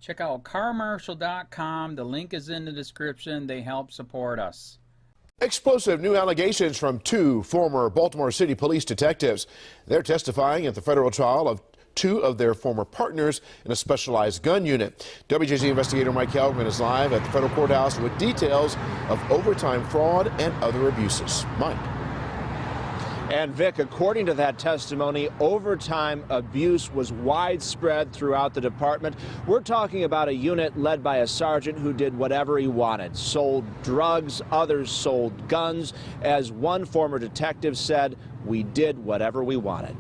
Check out carmarshal.com. The link is in the description. They help support us. Explosive new allegations from two former Baltimore City police detectives. They're testifying at the federal trial of two of their former partners in a specialized gun unit. WJZ investigator Mike Helgman is live at the federal courthouse with details of overtime fraud and other abuses. Mike. And Vic, according to that testimony, overtime abuse was widespread throughout the department. We're talking about a unit led by a sergeant who did whatever he wanted, sold drugs, others sold guns. As one former detective said, we did whatever we wanted.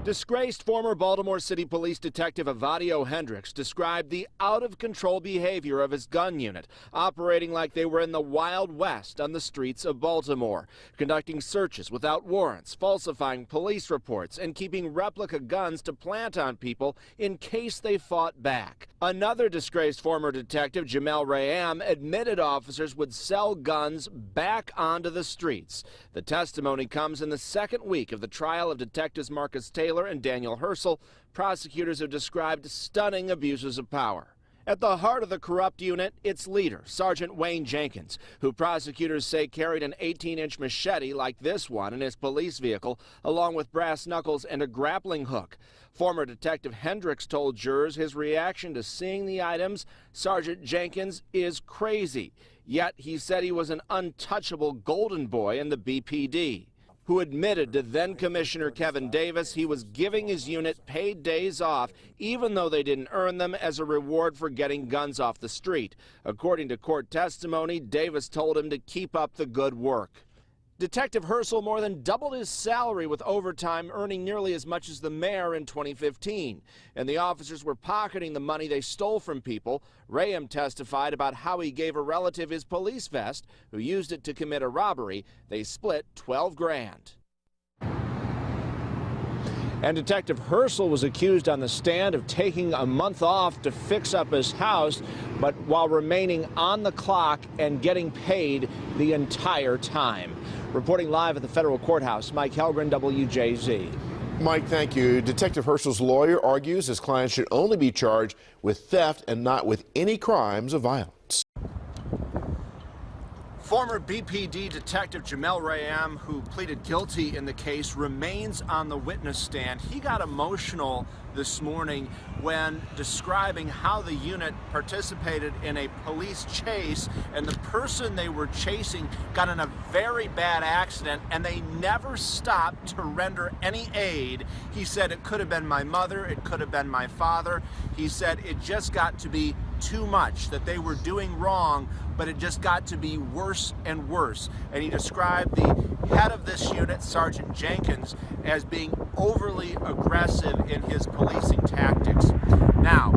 Disgraced former Baltimore City Police Detective Evadio Hendricks described the out-of-control behavior of his gun unit, operating like they were in the Wild West on the streets of Baltimore, conducting searches without warrants, falsifying police reports, and keeping replica guns to plant on people in case they fought back. Another disgraced former detective, Jamel Rayam, admitted officers would sell guns back onto the streets. The testimony comes in the second week of the trial of Detectives Marcus Taylor and Daniel Herschel. Prosecutors have described stunning abuses of power. At the heart of the corrupt unit, its leader, Sergeant Wayne Jenkins, who prosecutors say carried an 18-inch machete like this one in his police vehicle, along with brass knuckles and a grappling hook. Former Detective Hendricks told jurors his reaction to seeing the items, Sergeant Jenkins, is crazy. Yet he said he was an untouchable golden boy in the BPD, who admitted to then-Commissioner Kevin Davis he was giving his unit paid days off, even though they didn't earn them, as a reward for getting guns off the street. According to court testimony, Davis told him to keep up the good work. Detective Herschel more than doubled his salary with overtime, earning nearly as much as the mayor in 2015. And the officers were pocketing the money they stole from people. Rayam testified about how he gave a relative his police vest, who used it to commit a robbery. They split 12 grand. And Detective Herschel was accused on the stand of taking a month off to fix up his house, but while remaining on the clock and getting paid the entire time. Reporting live at the federal courthouse, Mike Helgren, WJZ. Mike, thank you. Detective Herschel's lawyer argues his client should only be charged with theft and not with any crimes of violence. Former BPD Detective Jamel Rayam, who pleaded guilty in the case, remains on the witness stand. He got emotional this morning when describing how the unit participated in a police chase, and the person they were chasing got in a very bad accident, and they never stopped to render any aid. He said it could have been my mother, it could have been my father. He said it just got to be too much, that they were doing wrong, but it just got to be worse and worse. And he described the head of this unit, Sergeant Jenkins, as being overly aggressive in his policing tactics. Now,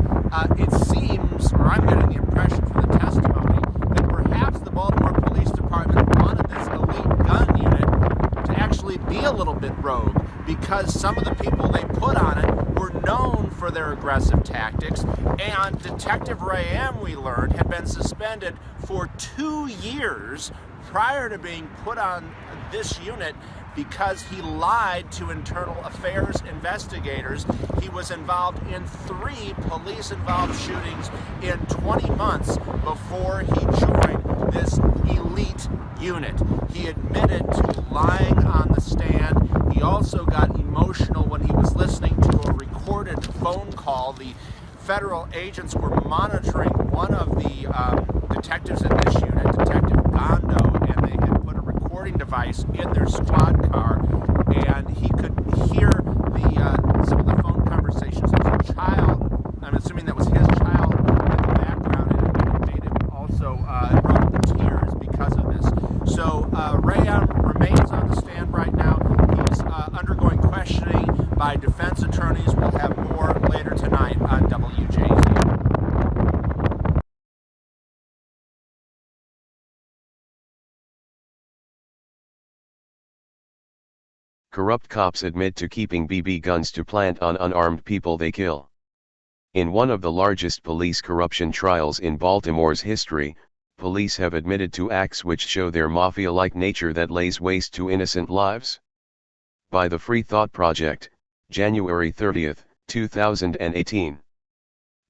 it seems, or I'm getting the impression from the testimony, that perhaps the Baltimore Police Department wanted this elite gun unit to actually be a little bit rogue, because some of the people they put on it were known for their aggressive tactics, and Detective Rayam, we learned, had been suspended for 2 years prior to being put on this unit because he lied to internal affairs investigators. He was involved in 3 police-involved shootings in 20 months before he joined this elite unit. He admitted to lying on the stand. He also got emotional when he was listening to a recorded phone call. The federal agents were monitoring one of the detectives in this unit, Detective Gondo, and they had put a recording device in their squad car, and he could hear some of the phone conversations. There was a child, I'm assuming that was his child, in the background, and it made him also brought him to tears because of this. So Rayam remains on the stand right now. He's undergoing questioning by defense attorneys. We'll have more later tonight on WJZ. Corrupt cops admit to keeping BB guns to plant on unarmed people they kill. In one of the largest police corruption trials in Baltimore's history, police have admitted to acts which show their mafia-like nature that lays waste to innocent lives. By the Free Thought Project, January 30, 2018.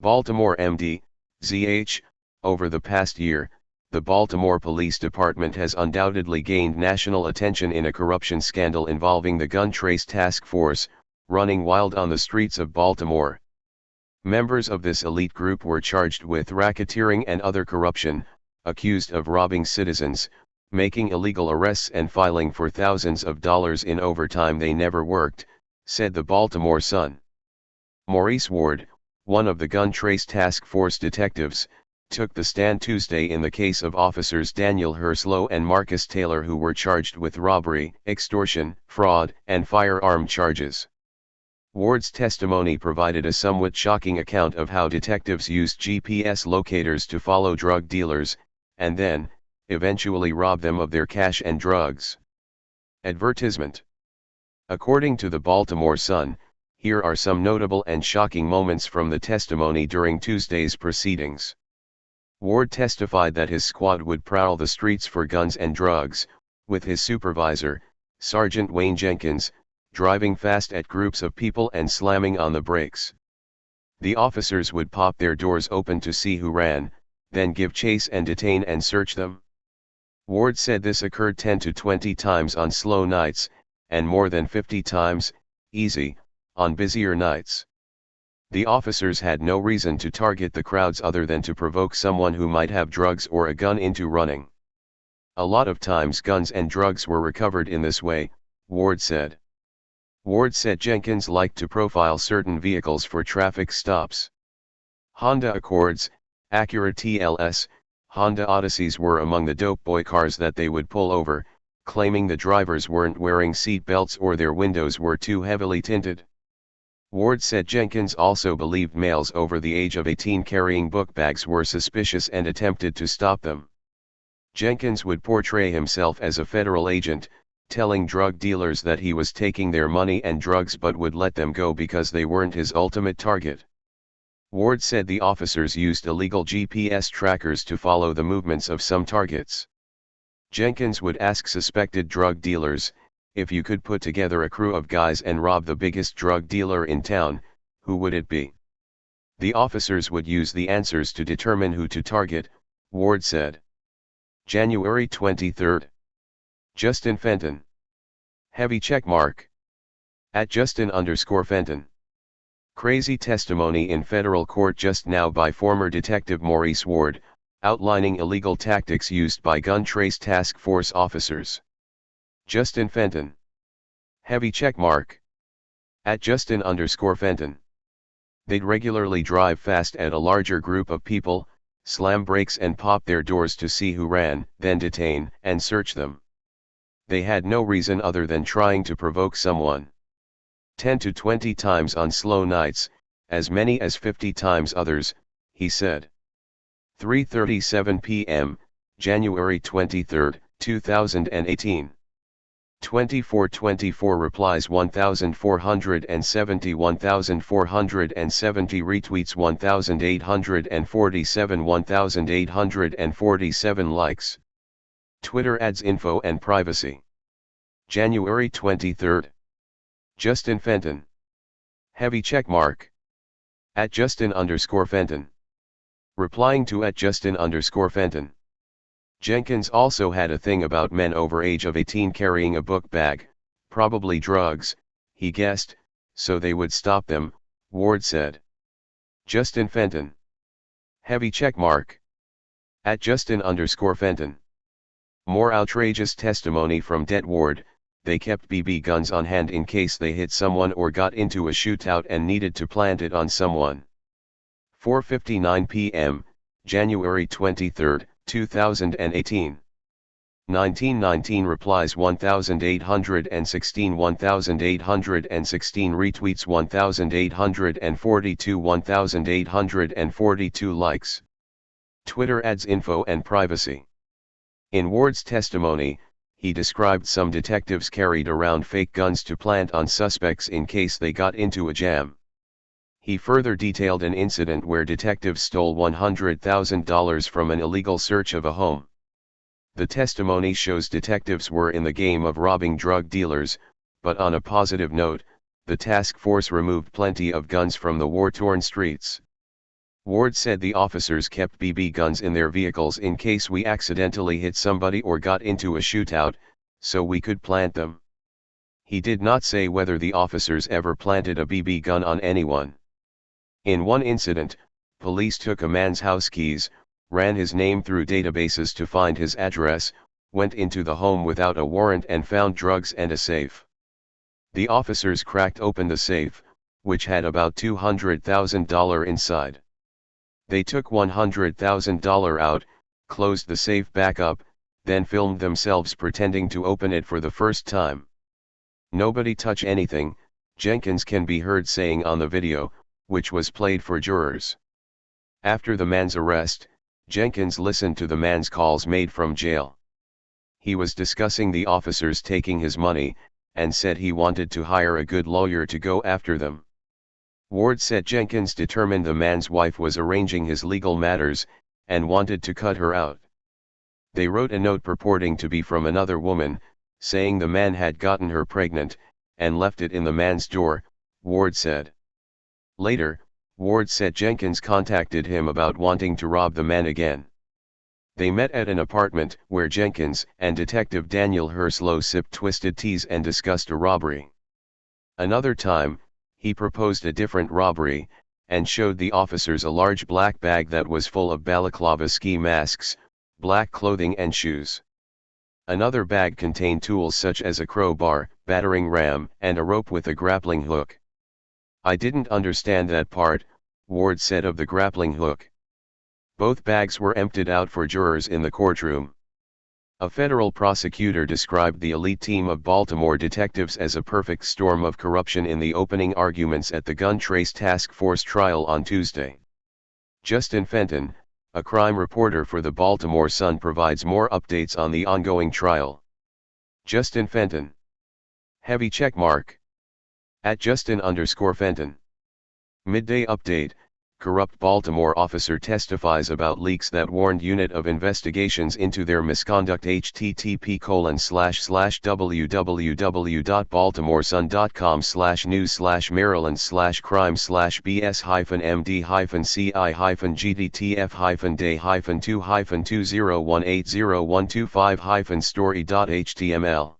Baltimore MD, ZH, over the past year, the Baltimore Police Department has undoubtedly gained national attention in a corruption scandal involving the Gun Trace Task Force, running wild on the streets of Baltimore. Members of this elite group were charged with racketeering and other corruption, accused of robbing citizens, making illegal arrests and filing for thousands of dollars in overtime they never worked, said the Baltimore Sun. Maurice Ward, one of the Gun Trace Task Force detectives, took the stand Tuesday in the case of officers Daniel Herslow and Marcus Taylor, who were charged with robbery, extortion, fraud, and firearm charges. Ward's testimony provided a somewhat shocking account of how detectives used GPS locators to follow drug dealers, and then, eventually rob them of their cash and drugs. Advertisement. According to the Baltimore Sun, here are some notable and shocking moments from the testimony during Tuesday's proceedings. Ward testified that his squad would prowl the streets for guns and drugs, with his supervisor, Sergeant Wayne Jenkins, driving fast at groups of people and slamming on the brakes. The officers would pop their doors open to see who ran, then give chase and detain and search them. Ward said this occurred 10 to 20 times on slow nights, and more than 50 times, easy, on busier nights. The officers had no reason to target the crowds other than to provoke someone who might have drugs or a gun into running. A lot of times guns and drugs were recovered in this way, Ward said. Ward said Jenkins liked to profile certain vehicles for traffic stops. Honda Accords, Acura TLS, Honda Odysseys were among the dope boy cars that they would pull over, claiming the drivers weren't wearing seat belts or their windows were too heavily tinted. Ward said Jenkins also believed males over the age of 18 carrying book bags were suspicious and attempted to stop them. Jenkins would portray himself as a federal agent, telling drug dealers that he was taking their money and drugs but would let them go because they weren't his ultimate target. Ward said the officers used illegal GPS trackers to follow the movements of some targets. Jenkins would ask suspected drug dealers, "If you could put together a crew of guys and rob the biggest drug dealer in town, who would it be?" The officers would use the answers to determine who to target, Ward said. January 23. Justin Fenton. Heavy checkmark. At Justin_Fenton. Crazy testimony in federal court just now by former Detective Maurice Ward, outlining illegal tactics used by Gun Trace Task Force officers. Justin Fenton. Heavy checkmark. At Justin_Fenton. They'd regularly drive fast at a larger group of people, slam brakes and pop their doors to see who ran, then detain and search them. They had no reason other than trying to provoke someone. 10 to 20 times on slow nights, as many as 50 times others, he said. 3:37 p.m., January 23, 2018. 2424 replies 1470 1470 retweets 1847 1847 likes. Twitter adds info and privacy. January 23. Justin Fenton. Heavy checkmark. At Justin_Fenton. Replying to at Justin_Fenton. Jenkins also had a thing about men over age of 18 carrying a book bag, probably drugs, he guessed, so they would stop them, Ward said. Justin Fenton. Heavy checkmark. At Justin_Fenton. More outrageous testimony from Det Ward, they kept BB guns on hand in case they hit someone or got into a shootout and needed to plant it on someone. 4:59 p.m., January 23, 2018. 1919 replies 1816 1816 retweets 1842 1842 likes. Twitter adds info and privacy. In Ward's testimony, he described some detectives carried around fake guns to plant on suspects in case they got into a jam. He further detailed an incident where detectives stole $100,000 from an illegal search of a home. The testimony shows detectives were in the game of robbing drug dealers, but on a positive note, the task force removed plenty of guns from the war-torn streets. Ward said the officers kept BB guns in their vehicles in case we accidentally hit somebody or got into a shootout, so we could plant them. He did not say whether the officers ever planted a BB gun on anyone. In one incident, police took a man's house keys, ran his name through databases to find his address, went into the home without a warrant and found drugs and a safe. The officers cracked open the safe, which had about $200,000 inside. They took $100,000 out, closed the safe back up, then filmed themselves pretending to open it for the first time. "Nobody touch anything," Jenkins can be heard saying on the video, which was played for jurors. After the man's arrest, Jenkins listened to the man's calls made from jail. He was discussing the officers taking his money, and said he wanted to hire a good lawyer to go after them. Ward said Jenkins determined the man's wife was arranging his legal matters, and wanted to cut her out. They wrote a note purporting to be from another woman, saying the man had gotten her pregnant, and left it in the man's door, Ward said. Later, Ward said Jenkins contacted him about wanting to rob the man again. They met at an apartment where Jenkins and Detective Daniel Herslow sipped twisted teas and discussed a robbery. Another time, he proposed a different robbery, and showed the officers a large black bag that was full of balaclava ski masks, black clothing and shoes. Another bag contained tools such as a crowbar, battering ram, and a rope with a grappling hook. "I didn't understand that part," Ward said of the grappling hook. Both bags were emptied out for jurors in the courtroom. A federal prosecutor described the elite team of Baltimore detectives as a perfect storm of corruption in the opening arguments at the Gun Trace Task Force trial on Tuesday. Justin Fenton, a crime reporter for the Baltimore Sun, provides more updates on the ongoing trial. Justin Fenton. Heavy checkmark. @Justin_Fenton. Midday update. Corrupt Baltimore officer testifies about leaks that warned unit of investigations into their misconduct. http://www.baltimoresun.com/news/maryland/crime/bs-hi-md-cc-2-2025-story.html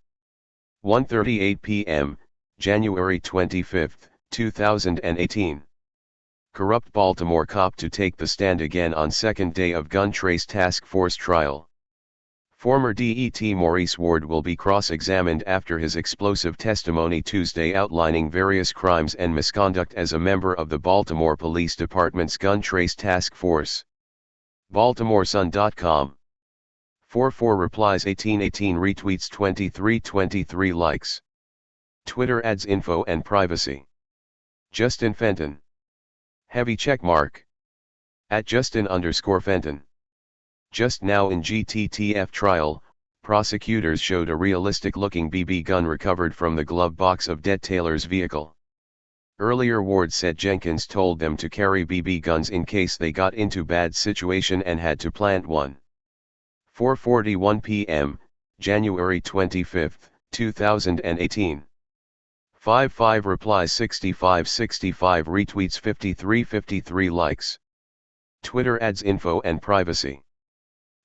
1:38 p.m., January 25, 2018. Corrupt Baltimore cop to take the stand again on second day of Gun Trace Task Force trial. Former DET Maurice Ward will be cross-examined after his explosive testimony Tuesday outlining various crimes and misconduct as a member of the Baltimore Police Department's Gun Trace Task Force. BaltimoreSun.com. 44 replies, 1818 retweets, 2323 likes. Twitter adds info and privacy. Justin Fenton. Heavy checkmark. @Justin_Fenton. Just now in GTTF trial, prosecutors showed a realistic-looking BB gun recovered from the glove box of Det Taylor's vehicle. Earlier, Ward said Jenkins told them to carry BB guns in case they got into bad situation and had to plant one. 4:41 p.m., January 25, 2018. 55 replies, 65 retweets, 53 likes. Twitter adds info and privacy.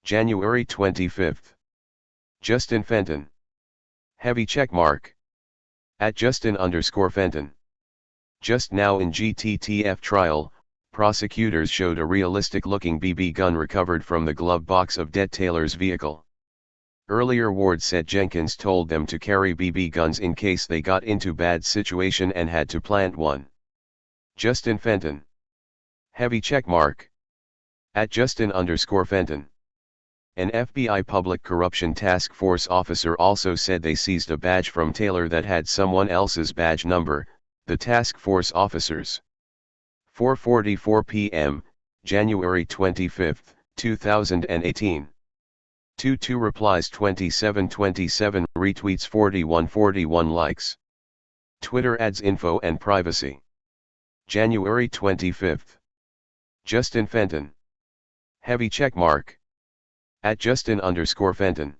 January 25. Justin Fenton. Heavy checkmark. @Justin_Fenton. Just now in GTTF trial, prosecutors showed a realistic-looking BB gun recovered from the glove box of Det Taylor's vehicle. Earlier, Ward said Jenkins told them to carry BB guns in case they got into bad situation and had to plant one. Justin Fenton. Heavy checkmark. @Justin_Fenton. An FBI Public Corruption Task Force officer also said they seized a badge from Taylor that had someone else's badge number, the task force officers. 4:44 p.m., January 25, 2018. 22 replies, 27 retweets, 41 likes. Twitter adds info and privacy. January 25. Justin Fenton. Heavy checkmark. @Justin_Fenton.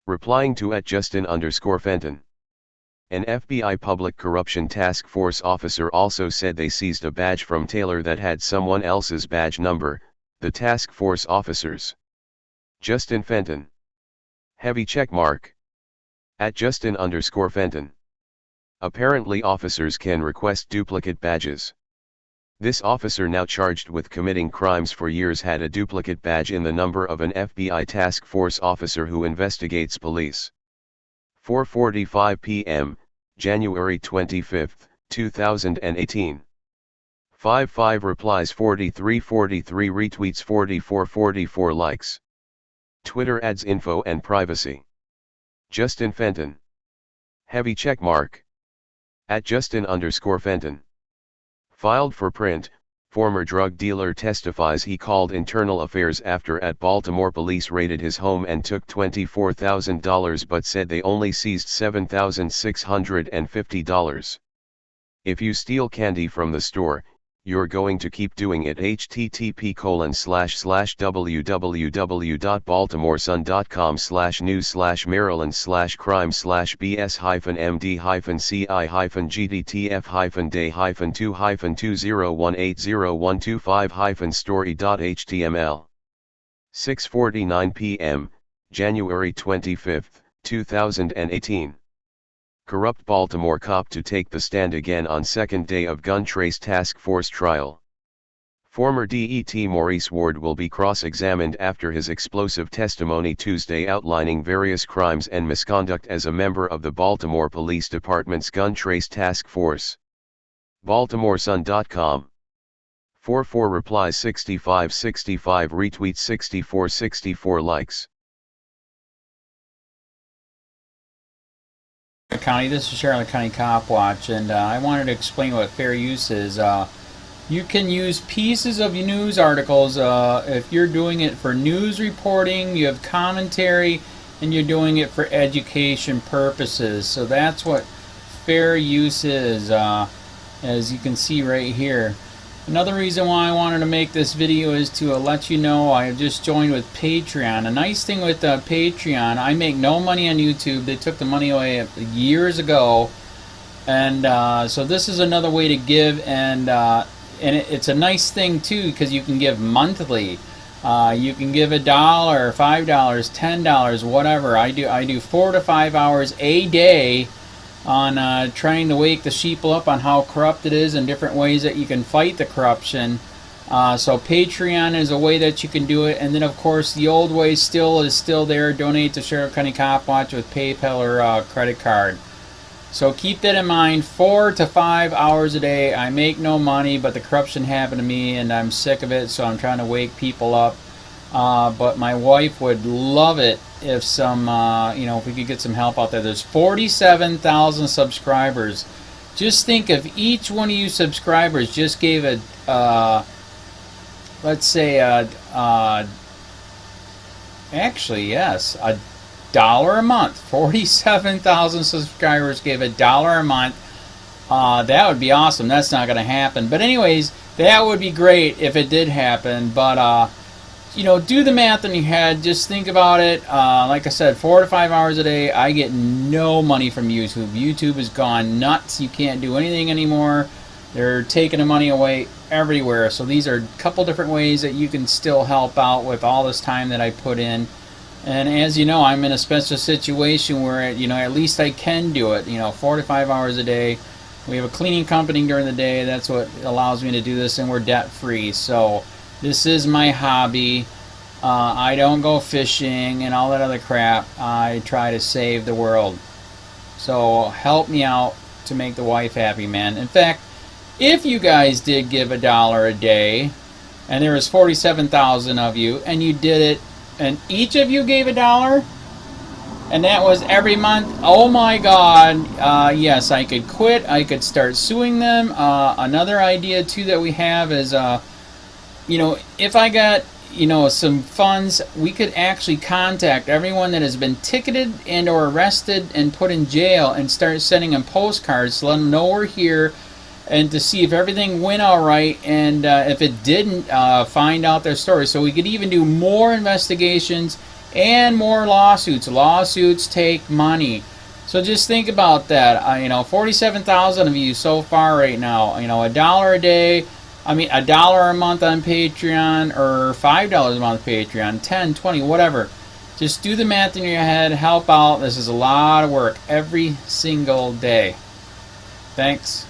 Replying to @Justin_Fenton. An FBI Public Corruption Task Force officer also said they seized a badge from Taylor that had someone else's badge number, the task force officers. Justin Fenton. Heavy check mark. At Justin_Fenton. Apparently officers can request duplicate badges. This officer, now charged with committing crimes for years, had a duplicate badge in the number of an FBI task force officer who investigates police. 4:45 p.m., January 25, 2018. 55 replies, 43 retweets, 44 likes. Twitter adds info and privacy. Justin Fenton. Heavy check mark. At Justin_Fenton. Filed for print. Former drug dealer testifies he called Internal Affairs after at Baltimore police raided his home and took $24,000 but said they only seized $7,650. If you steal candy from the store, you're going to keep doing it. http://www.baltimoresun.com/news/maryland/crime/bs-md-ci-gdt-f-2-018018012-story.html. 6:49 p.m., January 25, 2018. Corrupt Baltimore cop to take the stand again on second day of gun trace task force trial. Former DET Maurice Ward will be cross-examined after his explosive testimony Tuesday outlining various crimes and misconduct as a member of the Baltimore Police Department's gun trace task force. BaltimoreSun.com. 44 replies, 65 retweets, 64 likes. County, this is Charlotte County Cop Watch, and I wanted to explain what fair use is. You can use pieces of news articles if you're doing it for news reporting, you have commentary, and you're doing it for education purposes. So that's what fair use is, as you can see right here. Another reason why I wanted to make this video is to let you know I just joined with Patreon. A nice thing with Patreon, I make no money on YouTube. They took the money away years ago, and so this is another way to give, and it's a nice thing too because you can give monthly. You can give $1, $5, $10, whatever. I do 4 to 5 hours a day on trying to wake the sheeple up on how corrupt it is and different ways that you can fight the corruption. So Patreon is a way that you can do it, and then of course the old way is still there. Donate to Sheriff County Cop Watch with PayPal or credit card. So keep that in mind. 4 to 5 hours a day. I make no money, but the corruption happened to me and I'm sick of it, so I'm trying to wake people up. But my wife would love it if if we could get some help out there. There's 47,000 subscribers. Just think if each one of you subscribers just gave let's say actually yes, $1 a month. 47,000 subscribers gave $1 a month. That would be awesome. That's not going to happen. But anyways, that would be great if it did happen. But do the math in your head. Just think about it. Like I said, 4 to 5 hours a day. I get no money from YouTube. YouTube has gone nuts. You can't do anything anymore. They're taking the money away everywhere. So these are a couple different ways that you can still help out with all this time that I put in. And as you know, I'm in a special situation where at least I can do it. 4 to 5 hours a day. We have a cleaning company during the day. That's what allows me to do this, and we're debt free. So this is my hobby. I don't go fishing and all that other crap. I try to save the world. So help me out to make the wife happy, man. In fact, if you guys did give $1 a day, and there was 47,000 of you, and you did it, and each of you gave $1, and that was every month, oh my God, yes, I could quit. I could start suing them. Another idea too that we have is if I got some funds, we could actually contact everyone that has been ticketed and or arrested and put in jail and start sending them postcards to let them know we're here, and to see if everything went all right, and if it didn't, find out their story. So we could even do more investigations and more lawsuits. Lawsuits take money. So just think about that. You know, 47,000 of you so far right now. You know, $1 a day. I mean, $1 a month on Patreon, or $5 a month Patreon, 10, 20, whatever. Just do the math in your head. Help out. This is a lot of work every single day. Thanks.